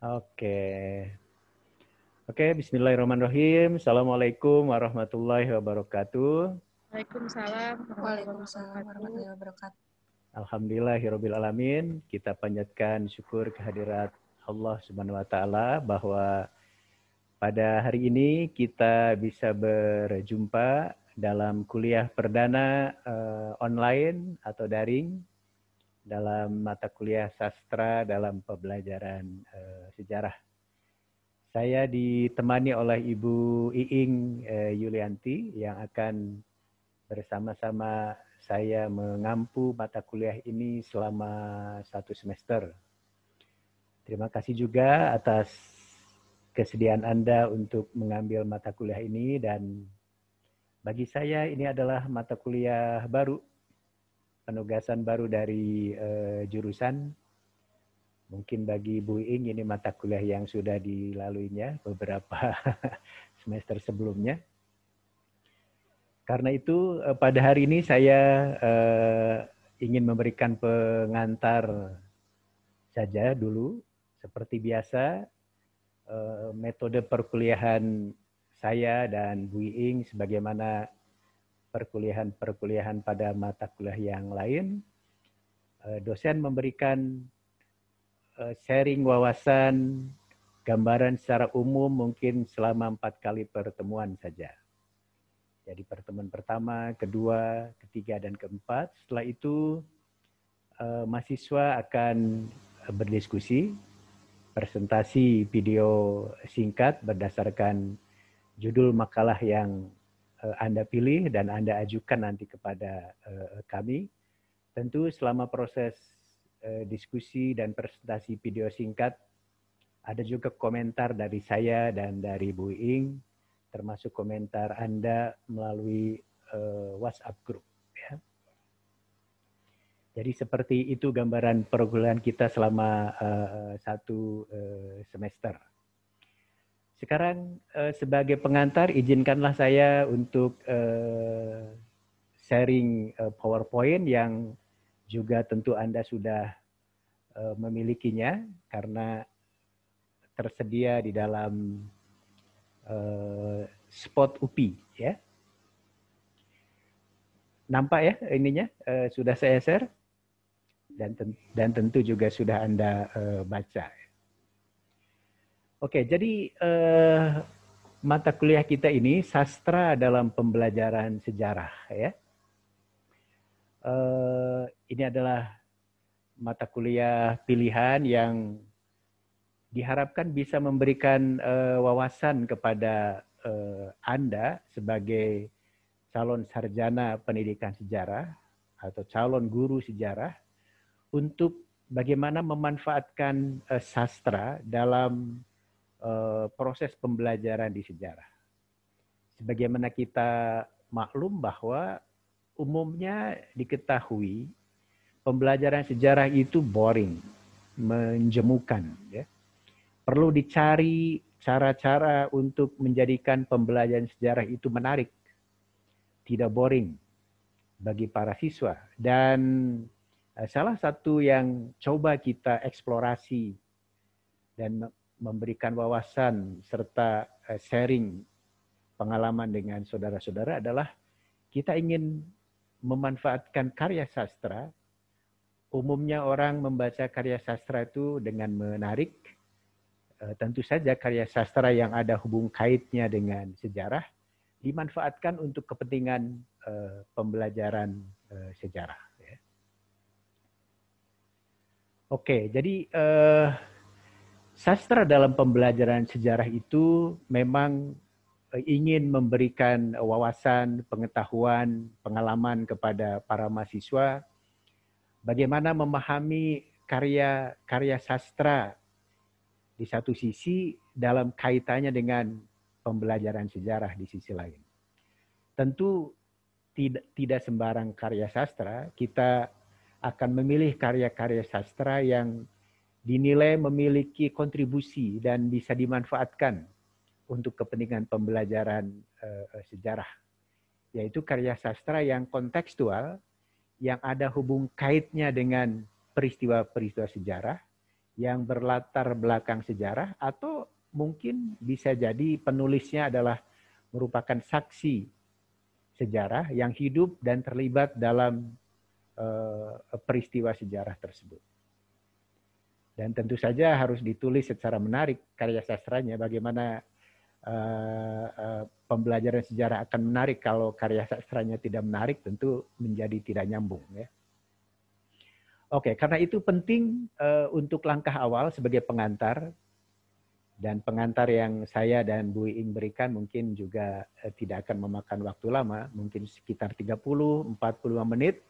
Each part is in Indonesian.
Oke. Oke, bismillahirrahmanirrahim. Assalamualaikum warahmatullahi wabarakatuh. Waalaikumsalam warahmatullahi Waalaikumsalam wabarakatuh. warahmatullahi wabarakatuh. Alhamdulillahirabbil alamin. Kita panjatkan syukur kehadirat Allah Subhanahu wa taala bahwa pada hari ini kita bisa berjumpa dalam kuliah perdana online atau daring dalam mata kuliah sastra dalam pembelajaran sejarah. Saya ditemani oleh Ibu Iing Yulianti yang akan bersama-sama saya mengampu mata kuliah ini selama 1 semester. Terima kasih juga atas kesediaan Anda untuk mengambil mata kuliah ini, dan bagi saya ini adalah mata kuliah baru, penugasan baru dari jurusan. Mungkin bagi Bu Iing ini mata kuliah yang sudah dilaluinya beberapa semester sebelumnya. Karena itu pada hari ini saya ingin memberikan pengantar saja dulu. Seperti biasa, metode perkuliahan saya dan Bu Iing sebagaimana perkuliahan pada mata kuliah yang lain. Dosen memberikan sharing wawasan, gambaran secara umum mungkin selama 4 kali pertemuan saja. Jadi pertemuan pertama, kedua, ketiga, dan keempat. Setelah itu mahasiswa akan berdiskusi, presentasi video singkat berdasarkan judul makalah yang Anda pilih dan Anda ajukan nanti kepada kami. Tentu selama proses diskusi dan presentasi video singkat, ada juga komentar dari saya dan dari Bu Iing, termasuk komentar Anda melalui WhatsApp group. Ya. Jadi seperti itu gambaran perkuliahan kita selama 1 semester. Sekarang sebagai pengantar, izinkanlah saya untuk sharing PowerPoint yang juga tentu Anda sudah memilikinya karena tersedia di dalam spot UPI, ya. Nampak ya ininya, sudah saya share dan tentu juga sudah Anda baca. Oke, jadi mata kuliah kita ini sastra dalam pembelajaran sejarah, ya. Ini adalah mata kuliah pilihan yang diharapkan bisa memberikan wawasan kepada Anda sebagai calon sarjana pendidikan sejarah atau calon guru sejarah untuk bagaimana memanfaatkan sastra dalam proses pembelajaran di sejarah. Sebagaimana kita maklum bahwa umumnya diketahui pembelajaran sejarah itu boring, menjemukan, ya. Perlu dicari cara-cara untuk menjadikan pembelajaran sejarah itu menarik, tidak boring bagi para siswa. Dan salah satu yang coba kita eksplorasi dan memberikan wawasan serta sharing pengalaman dengan saudara-saudara adalah kita ingin memanfaatkan karya sastra. Umumnya orang membaca karya sastra itu dengan menarik. Tentu saja karya sastra yang ada hubung kaitnya dengan sejarah dimanfaatkan untuk kepentingan pembelajaran sejarah. Ya. Oke, jadi sastra dalam pembelajaran sejarah itu memang ingin memberikan wawasan, pengetahuan, pengalaman kepada para mahasiswa bagaimana memahami karya sastra di satu sisi dalam kaitannya dengan pembelajaran sejarah di sisi lain. Tentu tidak sembarang karya sastra, kita akan memilih karya-karya sastra yang dinilai memiliki kontribusi dan bisa dimanfaatkan untuk kepentingan pembelajaran sejarah, yaitu karya sastra yang kontekstual, yang ada hubung kaitnya dengan peristiwa-peristiwa sejarah, yang berlatar belakang sejarah, atau mungkin bisa jadi penulisnya adalah merupakan saksi sejarah yang hidup dan terlibat dalam peristiwa sejarah tersebut. Dan tentu saja harus ditulis secara menarik karya sastranya. Bagaimana pembelajaran sejarah akan menarik kalau karya sastranya tidak menarik, tentu menjadi tidak nyambung, ya. Oke, karena itu penting untuk langkah awal sebagai pengantar, dan pengantar yang saya dan Bu Iing berikan mungkin juga tidak akan memakan waktu lama, mungkin sekitar 30-45 menit,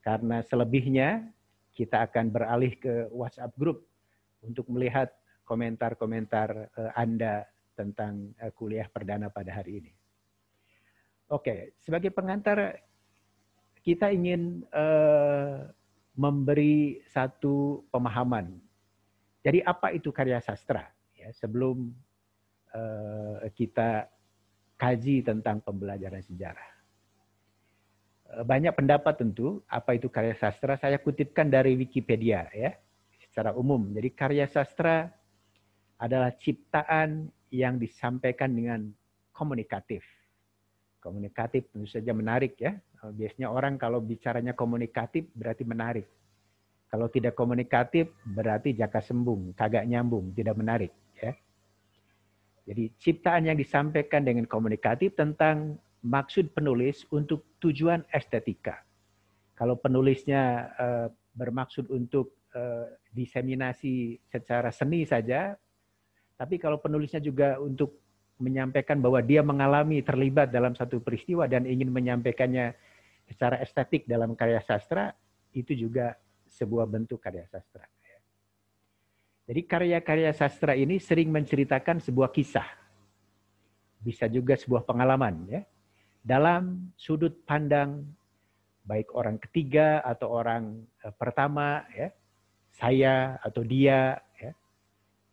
karena selebihnya kita akan beralih ke WhatsApp group untuk melihat komentar-komentar Anda tentang kuliah perdana pada hari ini. Oke, sebagai pengantar kita ingin memberi satu pemahaman. Jadi apa itu karya sastra? Ya, sebelum kita kaji tentang pembelajaran sejarah. Banyak pendapat tentu apa itu karya sastra. Saya kutipkan dari Wikipedia, ya, secara umum. Jadi karya sastra adalah ciptaan yang disampaikan dengan komunikatif. Komunikatif tentu saja menarik, ya. Biasanya orang kalau bicaranya komunikatif berarti menarik. Kalau tidak komunikatif berarti jaka sembung, kagak nyambung, tidak menarik, ya. Jadi ciptaan yang disampaikan dengan komunikatif tentang maksud penulis untuk tujuan estetika. Kalau penulisnya bermaksud untuk diseminasi secara seni saja, tapi kalau penulisnya juga untuk menyampaikan bahwa dia mengalami terlibat dalam satu peristiwa dan ingin menyampaikannya secara estetik dalam karya sastra, itu juga sebuah bentuk karya sastra. Jadi karya-karya sastra ini sering menceritakan sebuah kisah, bisa juga sebuah pengalaman, ya, dalam sudut pandang baik orang ketiga atau orang pertama, ya, saya atau dia, ya.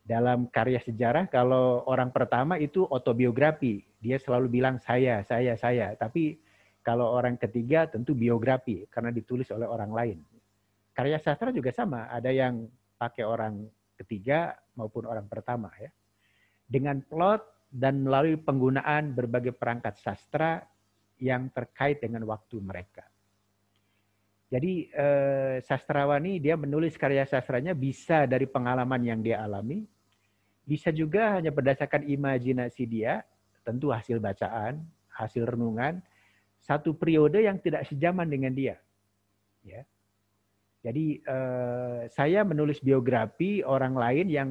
Dalam karya sejarah, kalau orang pertama itu autobiografi, dia selalu bilang saya. Tapi kalau orang ketiga tentu biografi karena ditulis oleh orang lain. Karya sastra juga sama, ada yang pakai orang ketiga maupun orang pertama, ya. Dengan plot dan melalui penggunaan berbagai perangkat sastra yang terkait dengan waktu mereka. Jadi sastrawan ini dia menulis karya sastranya bisa dari pengalaman yang dia alami, bisa juga hanya berdasarkan imajinasi dia, tentu hasil bacaan, hasil renungan, satu periode yang tidak sejaman dengan dia. Ya. Jadi saya menulis biografi orang lain yang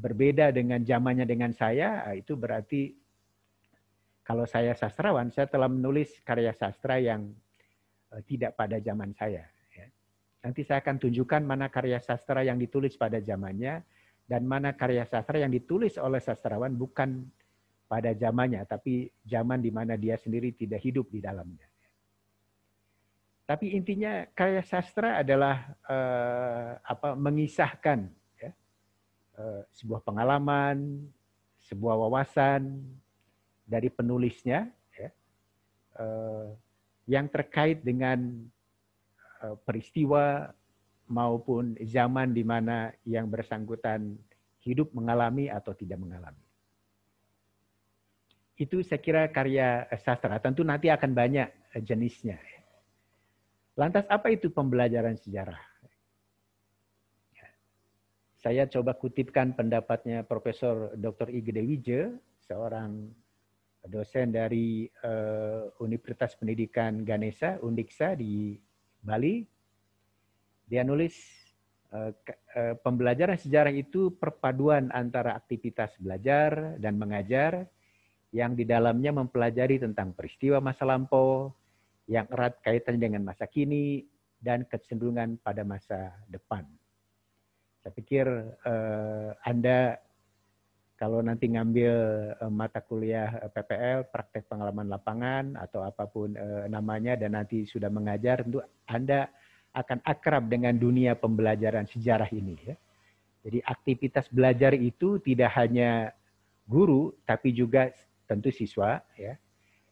berbeda dengan zamannya dengan saya, itu berarti kalau saya sastrawan, saya telah menulis karya sastra yang tidak pada zaman saya. Ya. Nanti saya akan tunjukkan mana karya sastra yang ditulis pada zamannya, dan mana karya sastra yang ditulis oleh sastrawan bukan pada zamannya, tapi zaman di mana dia sendiri tidak hidup di dalamnya. Tapi intinya karya sastra adalah mengisahkan, ya, sebuah pengalaman, sebuah wawasan dari penulisnya, ya, yang terkait dengan peristiwa maupun zaman di mana yang bersangkutan hidup, mengalami atau tidak mengalami. Itu saya kira karya sastra. Tentu nanti akan banyak jenisnya. Lantas apa itu pembelajaran sejarah? Saya coba kutipkan pendapatnya Profesor Dr. I. Gedewije, seorang dosen dari Universitas Pendidikan Ganesha, Undiksa di Bali. Dia nulis, pembelajaran sejarah itu perpaduan antara aktivitas belajar dan mengajar yang di dalamnya mempelajari tentang peristiwa masa lampau yang erat kaitannya dengan masa kini dan kecenderungan pada masa depan. Saya pikir Anda kalau nanti ngambil mata kuliah PPL, praktek pengalaman lapangan atau apapun namanya, dan nanti sudah mengajar, tentu Anda akan akrab dengan dunia pembelajaran sejarah ini, ya. Jadi aktivitas belajar itu tidak hanya guru, tapi juga tentu siswa, ya.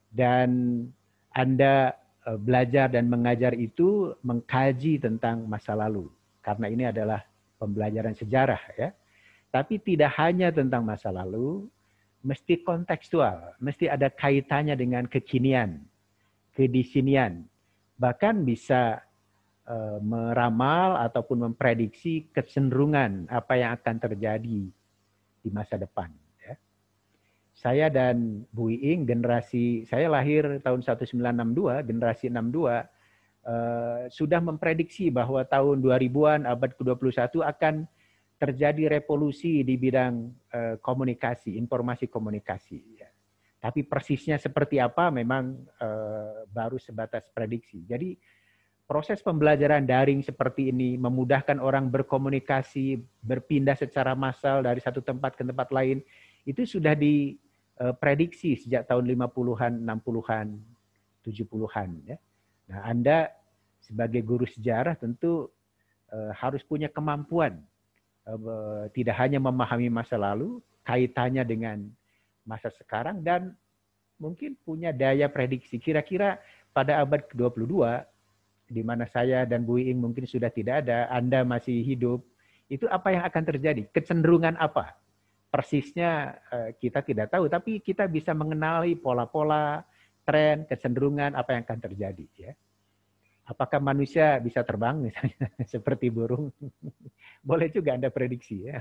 Dan Anda belajar dan mengajar itu mengkaji tentang masa lalu, karena ini adalah pembelajaran sejarah ya. Tapi tidak hanya tentang masa lalu, mesti kontekstual, mesti ada kaitannya dengan kekinian, kedisinian. Bahkan bisa meramal ataupun memprediksi kecenderungan apa yang akan terjadi di masa depan. Ya. Saya dan Bu Iing, generasi, saya lahir tahun 1962, generasi 62, sudah memprediksi bahwa tahun 2000-an, abad ke-21 akan terjadi revolusi di bidang komunikasi, informasi komunikasi. Ya. Tapi persisnya seperti apa memang baru sebatas prediksi. Jadi proses pembelajaran daring seperti ini memudahkan orang berkomunikasi, berpindah secara massal dari satu tempat ke tempat lain, itu sudah diprediksi sejak tahun 50-an, 60-an, 70-an. Ya. Nah, Anda sebagai guru sejarah tentu harus punya kemampuan, tidak hanya memahami masa lalu, kaitannya dengan masa sekarang, dan mungkin punya daya prediksi. Kira-kira pada abad ke-22, di mana saya dan Bu Iing mungkin sudah tidak ada, Anda masih hidup, itu apa yang akan terjadi? Kecenderungan apa? Persisnya kita tidak tahu, tapi kita bisa mengenali pola-pola, tren, kecenderungan apa yang akan terjadi. Ya. Apakah manusia bisa terbang misalnya seperti burung? Boleh juga Anda prediksi ya.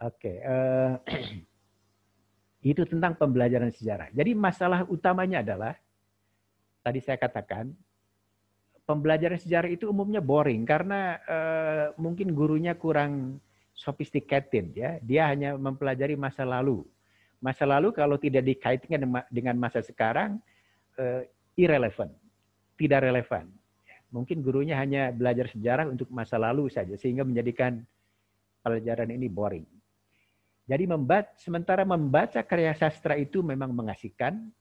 Oke, itu tentang pembelajaran sejarah. Jadi masalah utamanya adalah, tadi saya katakan, pembelajaran sejarah itu umumnya boring karena mungkin gurunya kurang sophisticated ya. Dia hanya mempelajari masa lalu. Masa lalu kalau tidak dikaitkan dengan masa sekarang irrelevant, tidak relevan. Mungkin gurunya hanya belajar sejarah untuk masa lalu saja sehingga menjadikan pelajaran ini boring. Jadi sementara membaca karya sastra itu memang mengasihkan,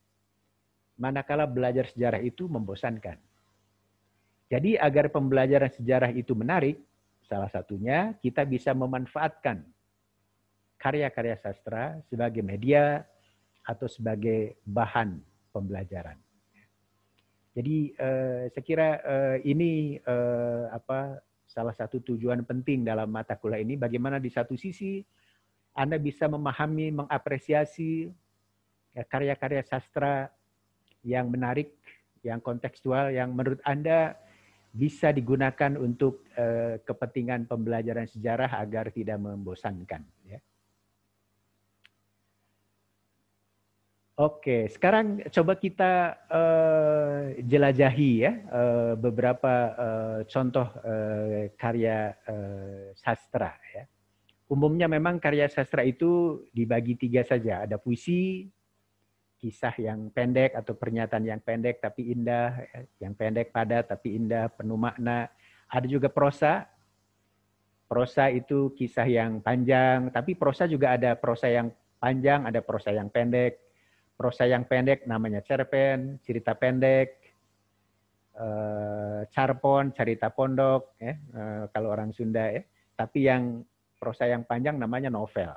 manakala belajar sejarah itu membosankan. Jadi agar pembelajaran sejarah itu menarik, salah satunya kita bisa memanfaatkan karya-karya sastra sebagai media atau sebagai bahan pembelajaran. Jadi saya kira ini salah satu tujuan penting dalam mata kuliah ini, bagaimana di satu sisi Anda bisa memahami, mengapresiasi karya-karya sastra yang menarik, yang kontekstual, yang menurut Anda bisa digunakan untuk kepentingan pembelajaran sejarah agar tidak membosankan. Ya. Oke, sekarang coba kita jelajahi ya beberapa contoh karya sastra. Ya. Umumnya memang karya sastra itu dibagi 3 saja, ada puisi, kisah yang pendek atau pernyataan yang pendek tapi indah, yang pendek padat tapi indah, penuh makna. Ada juga prosa. Prosa itu kisah yang panjang, tapi prosa juga ada prosa yang panjang, ada prosa yang pendek. Prosa yang pendek namanya cerpen, cerita pendek, carpon, cerita pondok, ya, kalau orang Sunda ya. Tapi yang prosa yang panjang namanya novel.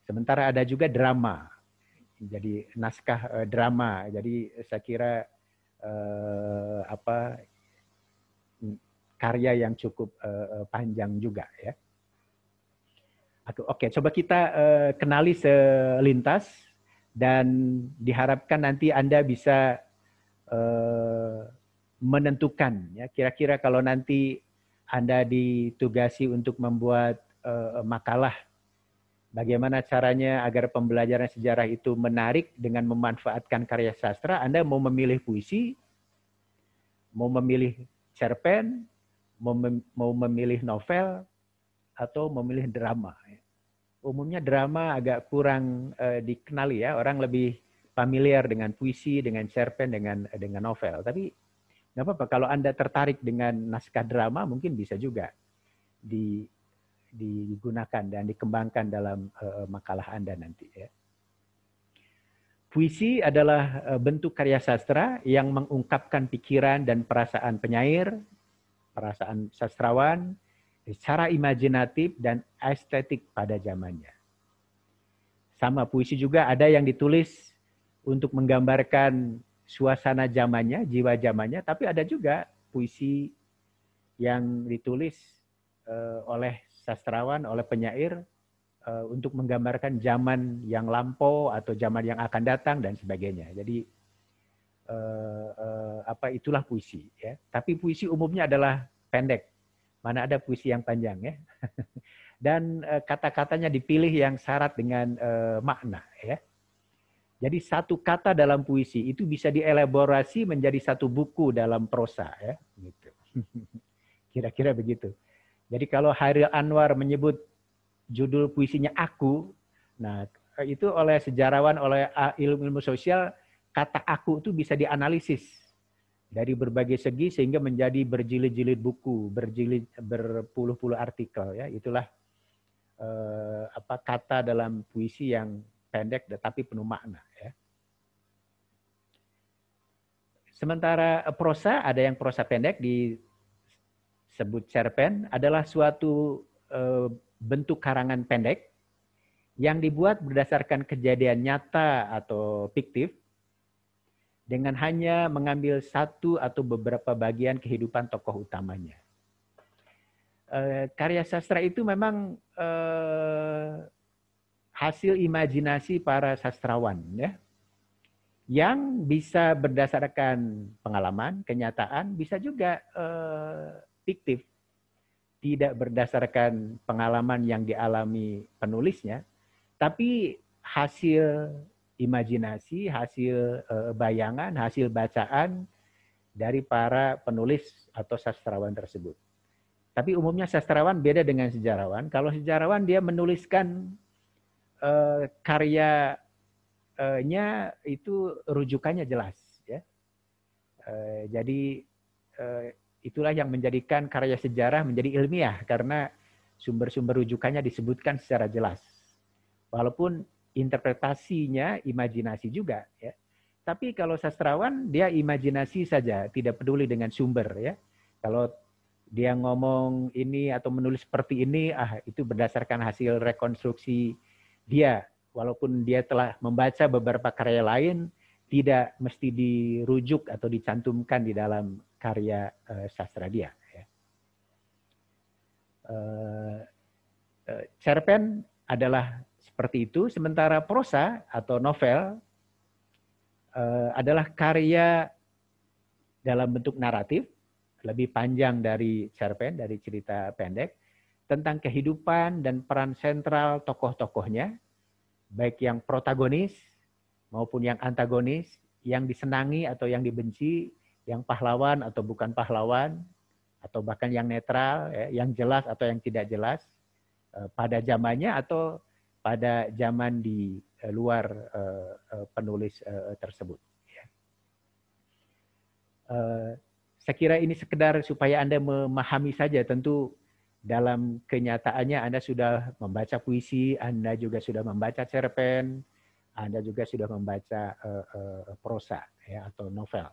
Sementara ada juga drama, jadi naskah drama. Jadi saya kira karya yang cukup panjang juga ya. Oke, coba kita kenali selintas dan diharapkan nanti Anda bisa menentukan ya kira-kira kalau nanti Anda ditugasi untuk membuat makalah, bagaimana caranya agar pembelajaran sejarah itu menarik dengan memanfaatkan karya sastra. Anda mau memilih puisi, mau memilih cerpen, mau memilih novel, atau memilih drama. Umumnya drama agak kurang dikenali ya. Orang lebih familiar dengan puisi, dengan cerpen, dengan novel. Tapi nggak apa-apa, kalau Anda tertarik dengan naskah drama, mungkin bisa juga digunakan dan dikembangkan dalam makalah Anda nanti. Ya. Puisi adalah bentuk karya sastra yang mengungkapkan pikiran dan perasaan penyair, perasaan sastrawan, secara imajinatif dan estetik pada zamannya. Sama puisi juga ada yang ditulis untuk menggambarkan suasana zamannya, jiwa zamannya, tapi ada juga puisi yang ditulis oleh sastrawan, oleh penyair untuk menggambarkan zaman yang lampau atau zaman yang akan datang dan sebagainya. Jadi itulah puisi ya. Tapi puisi umumnya adalah pendek. Mana ada puisi yang panjang ya. Dan kata-katanya dipilih yang syarat dengan makna ya. Jadi satu kata dalam puisi itu bisa dielaborasi menjadi satu buku dalam prosa ya, gitu. Kira-kira begitu. Jadi kalau Hairil Anwar menyebut judul puisinya Aku, nah itu oleh sejarawan, oleh ilmu sosial, kata aku itu bisa dianalisis dari berbagai segi sehingga menjadi berjilid-jilid buku, berpuluh-puluh artikel ya. Itulah kata dalam puisi yang pendek tetapi penuh makna ya. Sementara prosa, ada yang prosa pendek disebut cerpen, adalah suatu bentuk karangan pendek yang dibuat berdasarkan kejadian nyata atau fiktif dengan hanya mengambil satu atau beberapa bagian kehidupan tokoh utamanya. Karya sastra itu memang hasil imajinasi para sastrawan ya, yang bisa berdasarkan pengalaman, kenyataan, bisa juga fiktif, tidak berdasarkan pengalaman yang dialami penulisnya, tapi hasil imajinasi, hasil bayangan, hasil bacaan dari para penulis atau sastrawan tersebut. Tapi umumnya sastrawan beda dengan sejarawan. Kalau sejarawan dia menuliskan karyanya itu rujukannya jelas. Ya. Jadi itulah yang menjadikan karya sejarah menjadi ilmiah karena sumber-sumber rujukannya disebutkan secara jelas. Walaupun interpretasinya imajinasi juga. Ya. Tapi kalau sastrawan dia imajinasi saja, tidak peduli dengan sumber. Ya. Kalau dia ngomong ini atau menulis seperti ini, itu berdasarkan hasil rekonstruksi dia. Walaupun dia telah membaca beberapa karya lain, tidak mesti dirujuk atau dicantumkan di dalam karya sastra dia. Ya. Cerpen adalah seperti itu, sementara prosa atau novel adalah karya dalam bentuk naratif, lebih panjang dari cerpen, dari cerita pendek, tentang kehidupan dan peran sentral tokoh-tokohnya, baik yang protagonis maupun yang antagonis, yang disenangi atau yang dibenci, yang pahlawan atau bukan pahlawan, atau bahkan yang netral, ya, yang jelas atau yang tidak jelas, pada zamannya atau pada zaman di luar penulis tersebut. Saya kira ini sekedar supaya Anda memahami saja. Tentu dalam kenyataannya Anda sudah membaca puisi, Anda juga sudah membaca cerpen, Anda juga sudah membaca prosa ya, atau novel.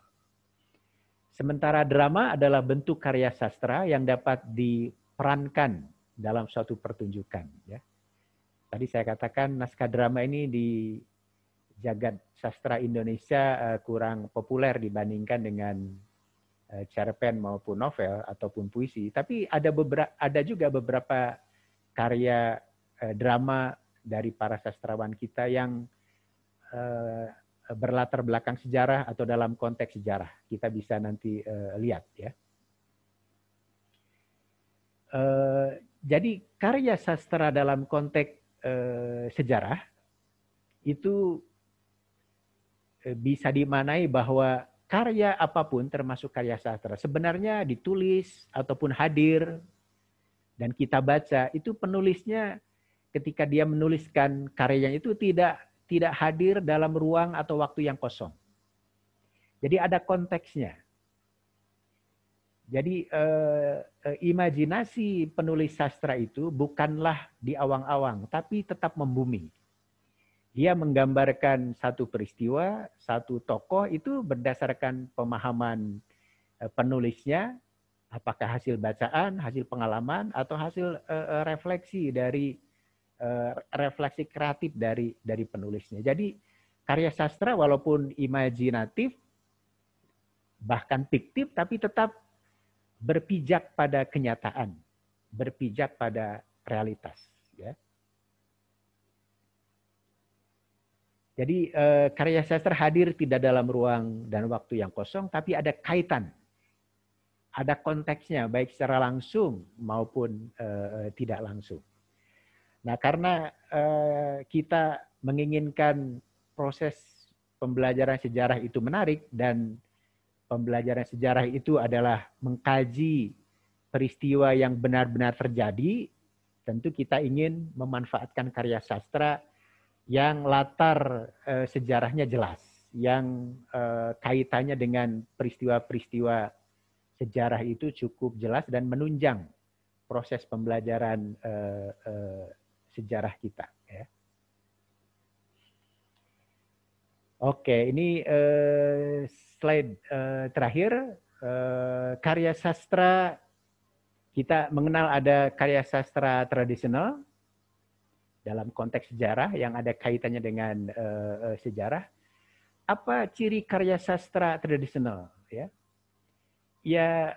Sementara drama adalah bentuk karya sastra yang dapat diperankan dalam suatu pertunjukan. Ya. Tadi saya katakan naskah drama ini di jagat sastra Indonesia kurang populer dibandingkan dengan cerpen maupun novel ataupun puisi, tapi ada juga beberapa karya drama dari para sastrawan kita yang berlatar belakang sejarah atau dalam konteks sejarah. Kita bisa nanti lihat ya. Jadi karya sastra dalam konteks sejarah itu bisa dimaknai bahwa karya apapun termasuk karya sastra sebenarnya ditulis ataupun hadir dan kita baca, itu penulisnya ketika dia menuliskan karyanya itu tidak hadir dalam ruang atau waktu yang kosong. Jadi ada konteksnya. Jadi imajinasi penulis sastra itu bukanlah di awang-awang, tapi tetap membumi. Dia menggambarkan satu peristiwa, satu tokoh itu berdasarkan pemahaman penulisnya, apakah hasil bacaan, hasil pengalaman, atau hasil refleksi dari refleksi kreatif dari penulisnya. Jadi karya sastra walaupun imajinatif, bahkan fiktif, tapi tetap berpijak pada kenyataan, berpijak pada realitas. Ya. Jadi karya sastra hadir tidak dalam ruang dan waktu yang kosong, tapi ada kaitan, ada konteksnya, baik secara langsung maupun tidak langsung. Nah, karena kita menginginkan proses pembelajaran sejarah itu menarik dan pembelajaran sejarah itu adalah mengkaji peristiwa yang benar-benar terjadi, tentu kita ingin memanfaatkan karya sastra yang latar sejarahnya jelas, yang kaitannya dengan peristiwa-peristiwa sejarah itu cukup jelas dan menunjang proses pembelajaran sejarah kita. Ya. Oke, ini slide terakhir. Karya sastra, kita mengenal ada karya sastra tradisional, dalam konteks sejarah yang ada kaitannya dengan sejarah. Apa ciri karya sastra tradisional? Ya,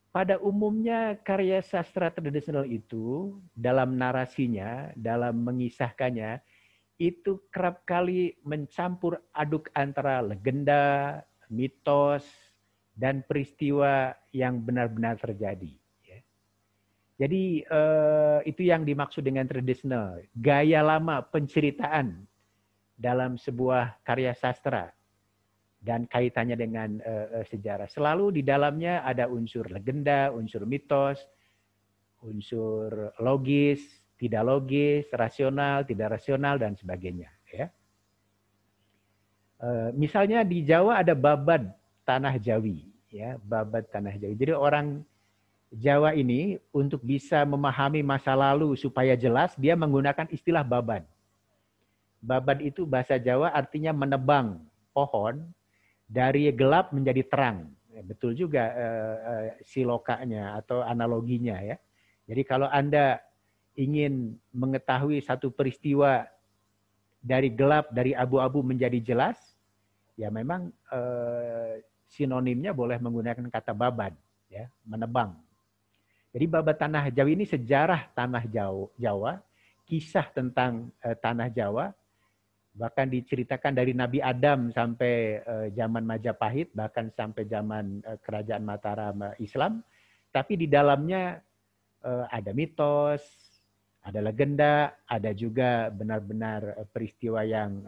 pada umumnya karya sastra tradisional itu dalam narasinya, dalam mengisahkannya, itu kerap kali mencampur aduk antara legenda, mitos, dan peristiwa yang benar-benar terjadi. Jadi itu yang dimaksud dengan tradisional, gaya lama penceritaan dalam sebuah karya sastra dan kaitannya dengan sejarah. Selalu di dalamnya ada unsur legenda, unsur mitos, unsur logis, tidak logis, rasional, tidak rasional, dan sebagainya. Ya. Misalnya di Jawa ada babad Tanah Jawi, ya, babad Tanah Jawi. Jadi orang Jawa ini untuk bisa memahami masa lalu supaya jelas, dia menggunakan istilah babad. Babad itu bahasa Jawa artinya menebang pohon dari gelap menjadi terang. Betul juga silokanya atau analoginya. Ya. Jadi kalau Anda ingin mengetahui satu peristiwa dari gelap, dari abu-abu menjadi jelas, ya memang sinonimnya boleh menggunakan kata babad, ya, menebang. Jadi babad Tanah Jawi ini sejarah tanah Jawa, kisah tentang tanah Jawa, bahkan diceritakan dari Nabi Adam sampai zaman Majapahit, bahkan sampai zaman kerajaan Mataram Islam. Tapi di dalamnya ada mitos, ada legenda, ada juga benar-benar peristiwa yang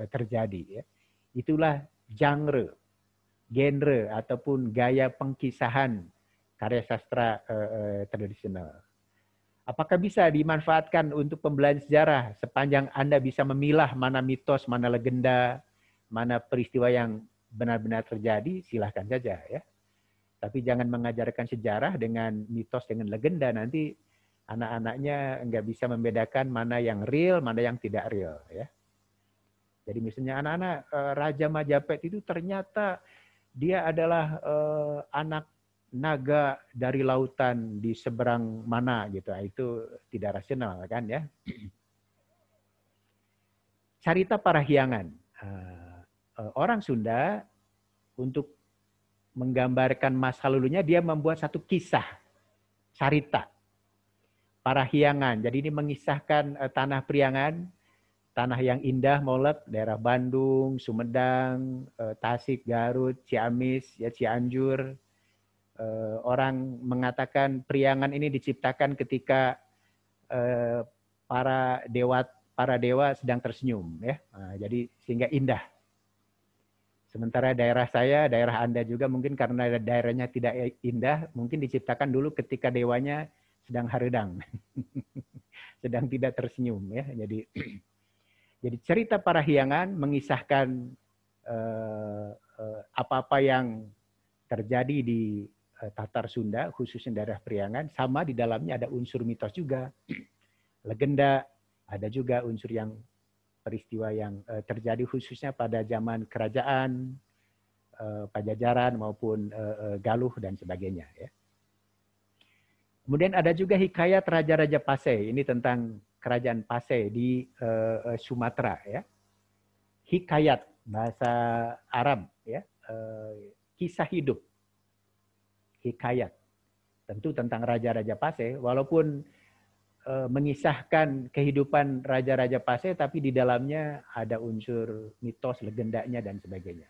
terjadi. Ya. Itulah genre ataupun gaya pengkisahan karya sastra tradisional. Apakah bisa dimanfaatkan untuk pembelajaran sejarah sepanjang Anda bisa memilah mana mitos, mana legenda, mana peristiwa yang benar-benar terjadi, silahkan saja. Ya. Tapi jangan mengajarkan sejarah dengan mitos, dengan legenda, nanti anak-anaknya nggak bisa membedakan mana yang real, mana yang tidak real. Ya. Jadi misalnya anak-anak Raja Majapahit itu ternyata dia adalah anak naga dari lautan di seberang mana gitu. Itu tidak rasional kan ya. Carita Parahyangan. Orang Sunda untuk menggambarkan masa lalunya dia membuat satu kisah carita Parahyangan. Jadi ini mengisahkan tanah Priangan, tanah yang indah, molek, daerah Bandung, Sumedang, Tasik, Garut, Ciamis, ya Cianjur. Orang mengatakan Priangan ini diciptakan ketika para dewa sedang tersenyum, ya. Nah, jadi sehingga indah. Sementara daerah saya, daerah Anda juga mungkin karena daerahnya tidak indah, mungkin diciptakan dulu ketika dewanya sedang haredang, sedang tidak tersenyum, ya. Jadi cerita Parahyangan mengisahkan apa-apa yang terjadi di Tatar Sunda, khususnya daerah Priangan, sama di dalamnya ada unsur mitos juga, legenda, ada juga unsur yang peristiwa yang terjadi khususnya pada zaman kerajaan Pajajaran maupun Galuh dan sebagainya. Ya. Kemudian ada juga hikayat Raja-Raja Pasai, ini tentang kerajaan Pasai di Sumatera. Ya. Hikayat bahasa Arab, ya, kisah hidup. hikayat. Tentu tentang Raja-Raja Pasé, walaupun mengisahkan kehidupan Raja-Raja Pasé, tapi di dalamnya ada unsur mitos, legendanya, dan sebagainya.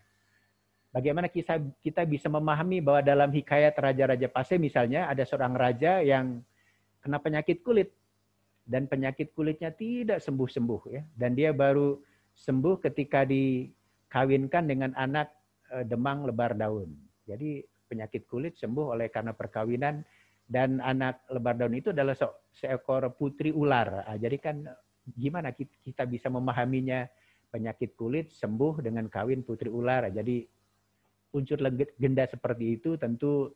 Bagaimana kita bisa memahami bahwa dalam hikayat Raja-Raja Pasé misalnya ada seorang raja yang kena penyakit kulit, dan penyakit kulitnya tidak sembuh-sembuh, ya. Dan dia baru sembuh ketika dikawinkan dengan anak demang lebar daun. Jadi penyakit kulit sembuh karena perkawinan, dan anak lebar daun itu adalah seekor putri ular. Jadi kan gimana kita bisa memahaminya, penyakit kulit sembuh dengan kawin putri ular. Jadi unsur legenda seperti itu tentu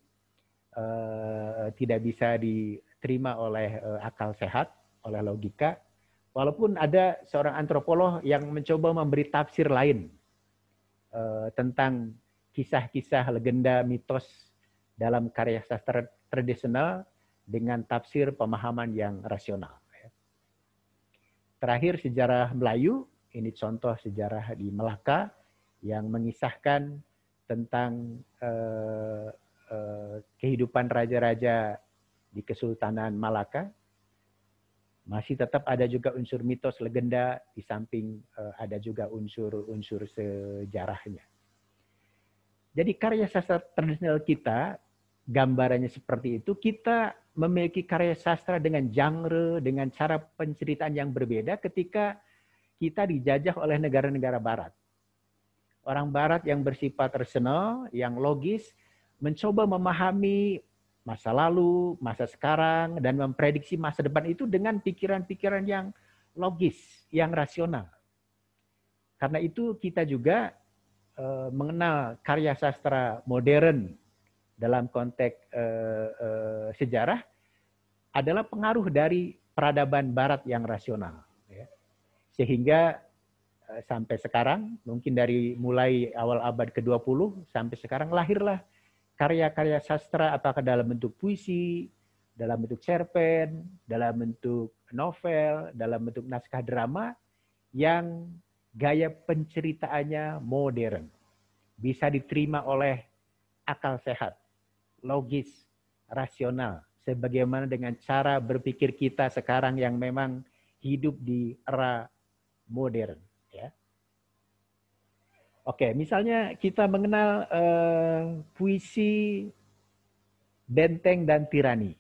tidak bisa diterima oleh akal sehat, oleh logika. Walaupun ada seorang antropolog yang mencoba memberi tafsir lain tentang kisah-kisah legenda mitos dalam karya sastra tradisional dengan tafsir pemahaman yang rasional. Terakhir, sejarah Melayu, ini contoh sejarah di Melaka yang mengisahkan tentang kehidupan raja-raja di Kesultanan Malaka. Masih tetap ada juga unsur mitos legenda, di samping ada juga unsur-unsur sejarahnya. Jadi karya sastra tradisional kita, gambarannya seperti itu. Kita memiliki karya sastra dengan genre, dengan cara penceritaan yang berbeda ketika kita dijajah oleh negara-negara barat. Orang barat yang bersifat rasional, yang logis, mencoba memahami masa lalu, masa sekarang, dan memprediksi masa depan itu dengan pikiran-pikiran yang logis, yang rasional. Karena itu kita juga mengenal karya sastra modern dalam konteks sejarah adalah pengaruh dari peradaban barat yang rasional. Sehingga sampai sekarang, mungkin dari mulai awal abad ke-20 sampai sekarang, lahirlah karya-karya sastra, apakah dalam bentuk puisi, dalam bentuk cerpen, dalam bentuk novel, dalam bentuk naskah drama, yang gaya penceritaannya modern, bisa diterima oleh akal sehat, logis, rasional, sebagaimana dengan cara berpikir kita sekarang yang memang hidup di era modern. Ya. Oke, misalnya kita mengenal puisi Benteng dan Tirani,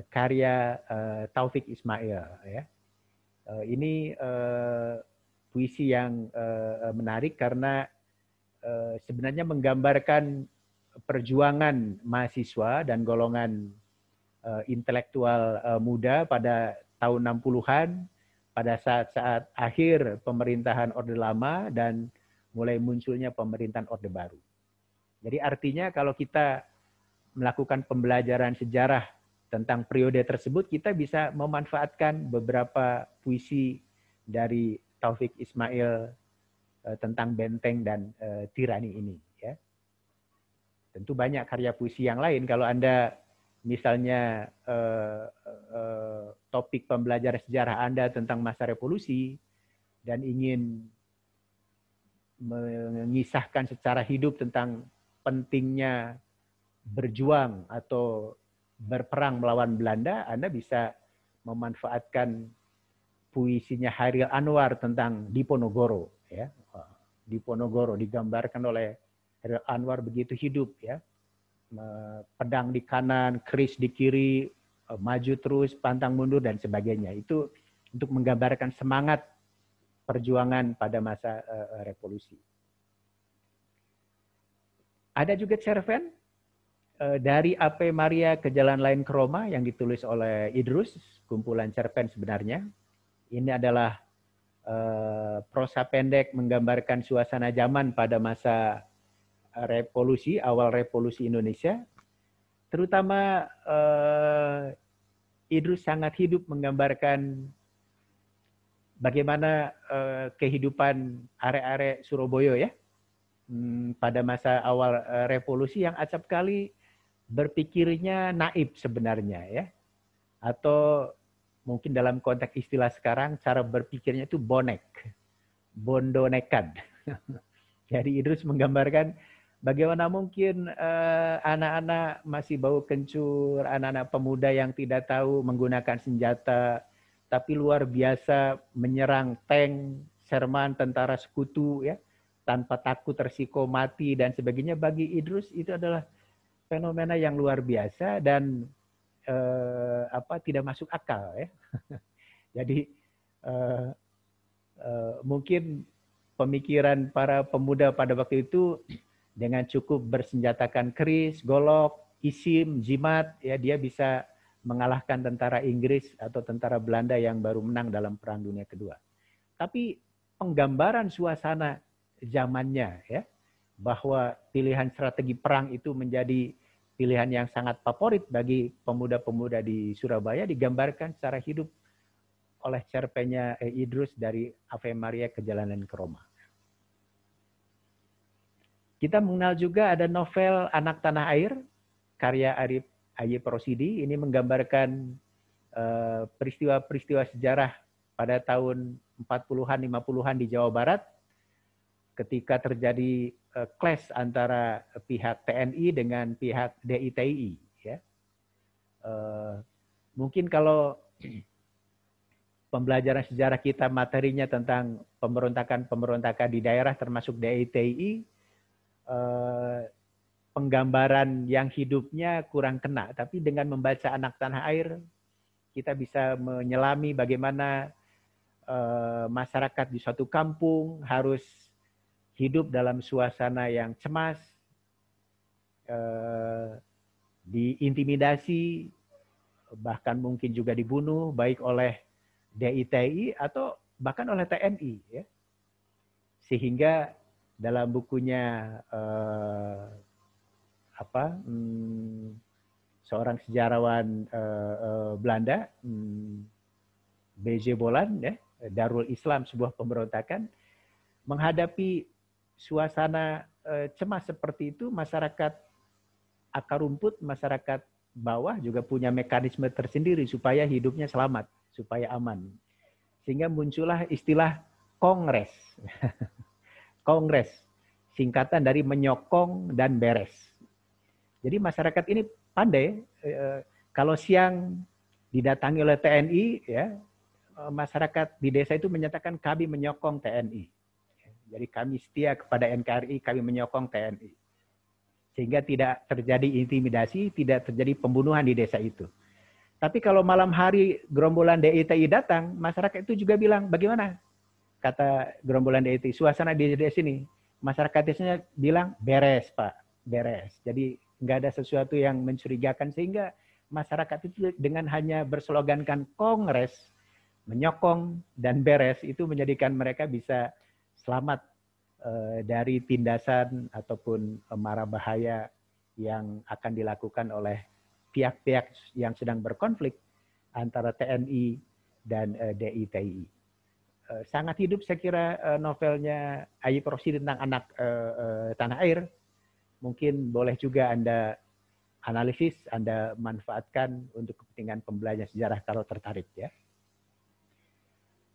karya Taufik Ismail. Ya. Ini puisi yang menarik karena sebenarnya menggambarkan perjuangan mahasiswa dan golongan intelektual muda pada tahun 60-an, pada saat-saat akhir pemerintahan Orde Lama dan mulai munculnya pemerintahan Orde Baru. Jadi artinya kalau kita melakukan pembelajaran sejarah tentang periode tersebut, kita bisa memanfaatkan beberapa puisi dari Taufik Ismail tentang Benteng dan Tirani ini. Ya. Tentu banyak karya puisi yang lain. Kalau Anda misalnya topik pembelajaran sejarah Anda tentang masa revolusi dan ingin mengisahkan secara hidup tentang pentingnya berjuang atau berperang melawan Belanda, Anda bisa memanfaatkan puisinya Hairil Anwar tentang Diponegoro. Ya. Diponegoro digambarkan oleh Hairil Anwar begitu hidup, ya. Pedang di kanan, keris di kiri, maju terus, pantang mundur, dan sebagainya. Itu untuk menggambarkan semangat perjuangan pada masa revolusi. Ada juga cerpen dari Ave Maria ke Jalan Lain ke Roma yang ditulis oleh Idrus, kumpulan cerpen sebenarnya. Ini adalah prosa pendek menggambarkan suasana zaman pada masa revolusi, awal revolusi Indonesia. Terutama Idrus sangat hidup menggambarkan bagaimana kehidupan arek-arek Surabaya, ya, pada masa awal revolusi, yang acap kali berpikirnya naif sebenarnya, ya, atau mungkin dalam konteks istilah sekarang cara berpikirnya itu bonek, bondonekan. Jadi Idrus menggambarkan Bagaimana mungkin anak-anak masih bau kencur, anak-anak pemuda yang tidak tahu menggunakan senjata, tapi luar biasa menyerang tank, Sherman, tentara sekutu, ya, tanpa takut resiko mati dan sebagainya. Bagi Idrus itu adalah fenomena yang luar biasa dan tidak masuk akal, ya. Jadi mungkin pemikiran para pemuda pada waktu itu dengan cukup bersenjatakan keris, golok, isim, jimat, ya dia bisa mengalahkan tentara Inggris atau tentara Belanda yang baru menang dalam Perang Dunia Kedua. Tapi penggambaran suasana zamannya, ya, bahwa pilihan strategi perang itu menjadi pilihan yang sangat favorit bagi pemuda-pemuda di Surabaya digambarkan secara hidup oleh cerpennya Idrus dari Ave Maria Perjalanan ke Roma. Kita mengenal juga ada novel Anak Tanah Air, karya Arif Ayep Rosidi. Ini menggambarkan peristiwa-peristiwa sejarah pada tahun 40-an, 50-an di Jawa Barat, ketika terjadi clash antara pihak TNI dengan pihak DITI. Ya. Mungkin kalau pembelajaran sejarah kita materinya tentang pemberontakan di daerah termasuk DITI, penggambaran yang hidupnya kurang kena. Tapi dengan membaca Anak Tanah Air, kita bisa menyelami bagaimana masyarakat di suatu kampung harus hidup dalam suasana yang cemas, diintimidasi, bahkan mungkin juga dibunuh, baik oleh DITI atau bahkan oleh TNI. Ya. Sehingga dalam bukunya seorang sejarawan Belanda, B.J. Boland, ya, Darul Islam, sebuah pemberontakan, menghadapi suasana cemas seperti itu, masyarakat akar rumput, masyarakat bawah juga punya mekanisme tersendiri supaya hidupnya selamat, supaya aman. Sehingga muncullah istilah kongres. Kongres, singkatan dari menyokong dan beres. Jadi masyarakat ini pandai, kalau siang didatangi oleh TNI, ya, masyarakat di desa itu menyatakan kami menyokong TNI. Jadi kami setia kepada NKRI, kami menyokong TNI. Sehingga tidak terjadi intimidasi, tidak terjadi pembunuhan di desa itu. Tapi kalau malam hari gerombolan DITI datang, masyarakat itu juga bilang, bagaimana? Kata gerombolan DITI, suasana di desa ini. Masyarakat desanya bilang, beres Pak, beres. Jadi nggak ada sesuatu yang mencurigakan, sehingga masyarakat itu dengan hanya berslogankan kongres, menyokong dan beres, itu menjadikan mereka bisa selamat dari tindasan ataupun mara bahaya yang akan dilakukan oleh pihak-pihak yang sedang berkonflik antara TNI dan DITI. Sangat hidup saya kira novelnya Ayep Rosidi tentang Anak Tanah Air. Mungkin boleh juga Anda analisis, Anda manfaatkan untuk kepentingan pembelajaran sejarah kalau tertarik, ya.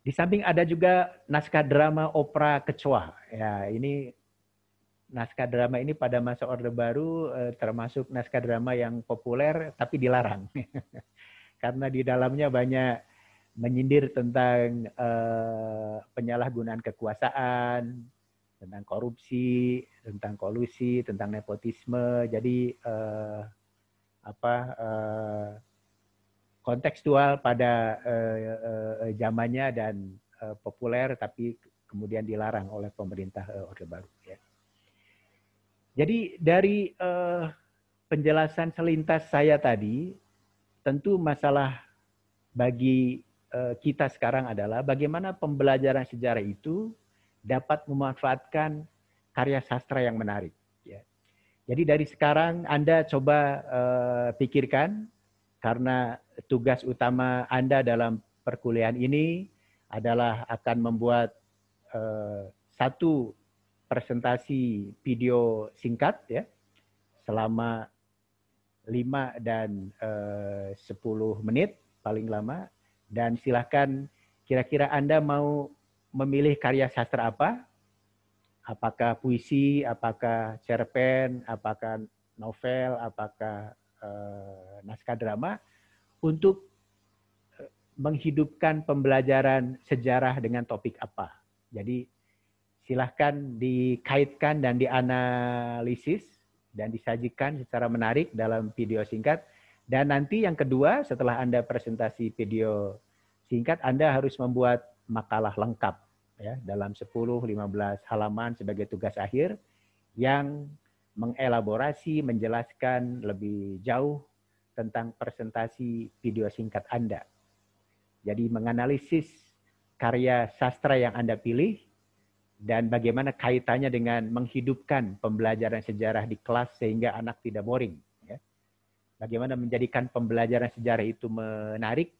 Di samping ada juga naskah drama opera Kecoa. Ya, ini naskah drama ini pada masa Orde Baru termasuk naskah drama yang populer tapi dilarang. Karena di dalamnya banyak menyindir tentang penyalahgunaan kekuasaan, tentang korupsi, tentang kolusi, tentang nepotisme. Jadi kontekstual pada zamannya dan populer, tapi kemudian dilarang oleh pemerintah Orde Baru. Ya. Jadi dari penjelasan selintas saya tadi, tentu masalah bagi kita sekarang adalah bagaimana pembelajaran sejarah itu dapat memanfaatkan karya sastra yang menarik. Ya. Jadi dari sekarang Anda coba pikirkan, karena tugas utama Anda dalam perkuliahan ini adalah akan membuat satu presentasi video singkat, ya, selama 5 dan 10 menit paling lama. Dan silahkan kira-kira Anda mau memilih karya sastra apa, apakah puisi, apakah cerpen, apakah novel, apakah naskah drama, untuk menghidupkan pembelajaran sejarah dengan topik apa. Jadi silahkan dikaitkan dan dianalisis dan disajikan secara menarik dalam video singkat. Dan nanti yang kedua, setelah Anda presentasi video singkat, Anda harus membuat makalah lengkap ya, dalam 10-15 halaman sebagai tugas akhir yang mengelaborasi, menjelaskan lebih jauh tentang presentasi video singkat Anda. Jadi menganalisis karya sastra yang Anda pilih dan bagaimana kaitannya dengan menghidupkan pembelajaran sejarah di kelas sehingga anak tidak boring. Ya. Bagaimana menjadikan pembelajaran sejarah itu menarik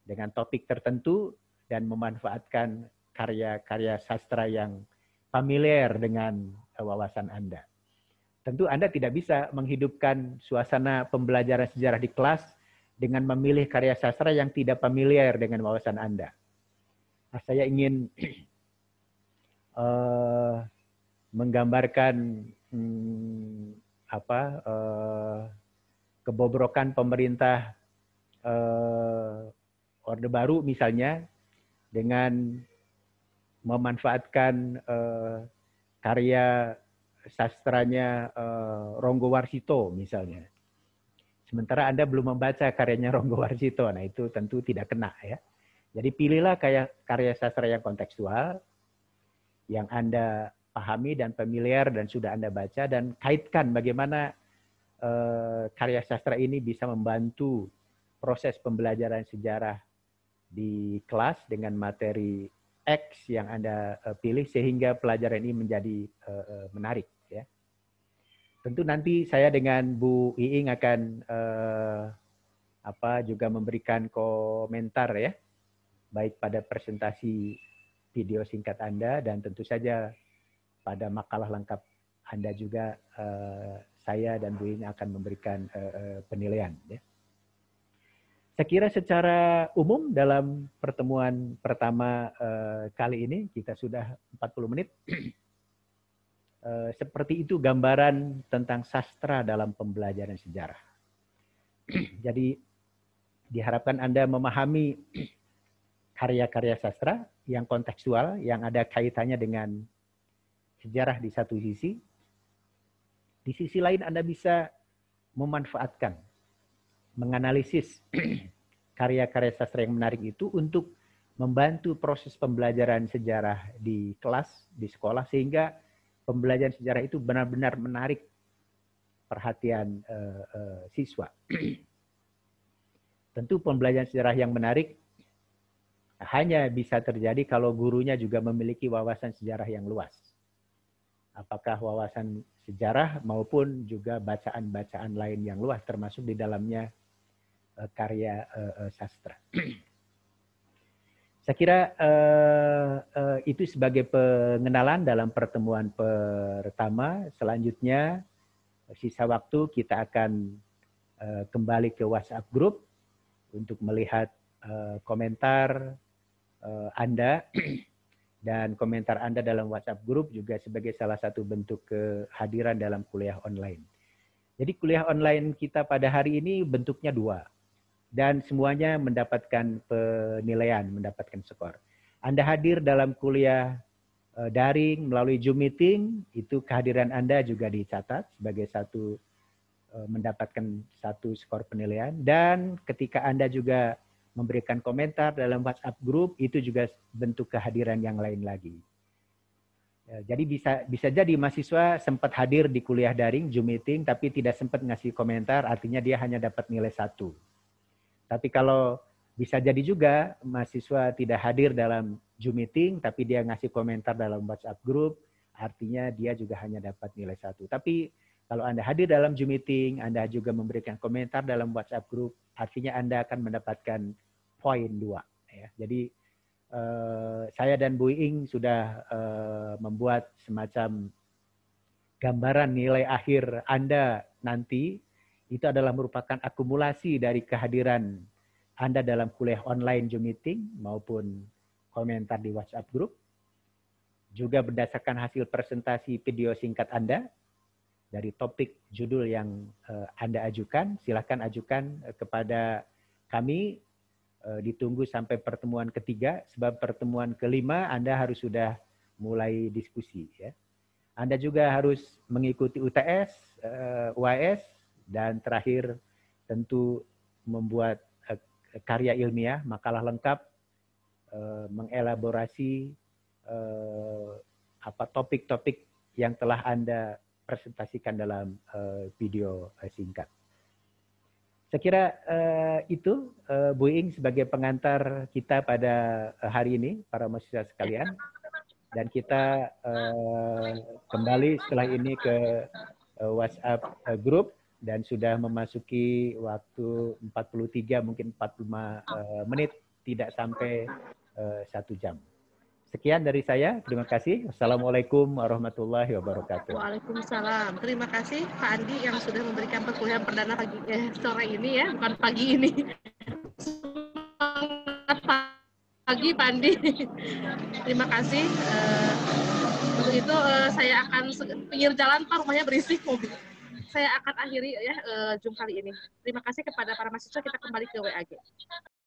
dengan topik tertentu dan memanfaatkan karya-karya sastra yang familiar dengan wawasan Anda. Tentu Anda tidak bisa menghidupkan suasana pembelajaran sejarah di kelas dengan memilih karya sastra yang tidak familiar dengan wawasan Anda. Nah, saya ingin menggambarkan kebobrokan pemerintah Orde Baru misalnya dengan memanfaatkan karya sastranya Ronggo Warsito misalnya. Sementara Anda belum membaca karyanya Ronggo Warsito, nah itu tentu tidak kena ya. Jadi pilihlah karya sastra yang kontekstual, yang Anda pahami dan familiar dan sudah Anda baca, dan kaitkan bagaimana karya sastra ini bisa membantu proses pembelajaran sejarah di kelas dengan materi X yang Anda pilih sehingga pelajaran ini menjadi menarik. Ya. Tentu nanti saya dengan Bu Iing akan juga memberikan komentar ya, baik pada presentasi video singkat Anda dan tentu saja pada makalah lengkap Anda juga saya dan Bu Iing akan memberikan penilaian. Ya. Saya kira secara umum dalam pertemuan pertama kali ini kita sudah 40 menit. Seperti itu gambaran tentang sastra dalam pembelajaran sejarah. Jadi diharapkan Anda memahami karya-karya sastra yang kontekstual, yang ada kaitannya dengan sejarah di satu sisi. Di sisi lain Anda bisa memanfaatkan, menganalisis karya-karya sastra yang menarik itu untuk membantu proses pembelajaran sejarah di kelas, di sekolah, sehingga pembelajaran sejarah itu benar-benar menarik perhatian siswa. Tentu pembelajaran sejarah yang menarik hanya bisa terjadi kalau gurunya juga memiliki wawasan sejarah yang luas. Apakah wawasan sejarah maupun juga bacaan-bacaan lain yang luas, termasuk di dalamnya karya sastra. Saya kira itu sebagai pengenalan dalam pertemuan pertama. Selanjutnya, sisa waktu kita akan kembali ke WhatsApp group untuk melihat komentar Anda dan komentar Anda dalam WhatsApp group juga sebagai salah satu bentuk kehadiran dalam kuliah online. Jadi kuliah online kita pada hari ini bentuknya dua. Dan semuanya mendapatkan penilaian, mendapatkan skor. Anda hadir dalam kuliah daring melalui Zoom meeting, itu kehadiran Anda juga dicatat sebagai mendapatkan satu skor penilaian. Dan ketika Anda juga memberikan komentar dalam WhatsApp group, itu juga bentuk kehadiran yang lain lagi. Jadi bisa jadi mahasiswa sempat hadir di kuliah daring, Zoom meeting, tapi tidak sempat ngasih komentar, artinya dia hanya dapat nilai 1. Tapi kalau bisa jadi juga mahasiswa tidak hadir dalam Zoom meeting, tapi dia ngasih komentar dalam WhatsApp group, artinya dia juga hanya dapat nilai 1. Tapi kalau Anda hadir dalam Zoom meeting, Anda juga memberikan komentar dalam WhatsApp group, artinya Anda akan mendapatkan poin 2. Ya. Jadi saya dan Bu Iing sudah membuat semacam gambaran nilai akhir Anda nanti. Itu adalah merupakan akumulasi dari kehadiran Anda dalam kuliah online Zoom meeting maupun komentar di WhatsApp group. juga berdasarkan hasil presentasi video singkat Anda dari topik judul yang Anda ajukan. Silakan ajukan kepada kami, ditunggu sampai pertemuan ketiga, sebab pertemuan kelima Anda harus sudah mulai diskusi. Ya. Anda juga harus mengikuti UTS, UAS, dan terakhir tentu membuat karya ilmiah, makalah lengkap, mengelaborasi topik-topik yang telah Anda presentasikan dalam video singkat. Saya kira itu Bu Ing sebagai pengantar kita pada hari ini, para mahasiswa sekalian. Dan kita kembali setelah ini ke WhatsApp group dan sudah memasuki waktu 43, mungkin 45 menit, tidak sampai 1 jam. Sekian dari saya. Terima kasih. Wassalamualaikum warahmatullahi wabarakatuh. Waalaikumsalam. Terima kasih Pak Andi yang sudah memberikan perkuliahan perdana sore ini ya, bukan pagi ini. Semangat pagi Pak Andi. Terima kasih. Untuk itu saya akan pinggir jalan Pak, rumahnya berisik mobil. Saya akan akhiri ya Zoom kali ini. Terima kasih kepada para mahasiswa. Kita kembali ke WAG.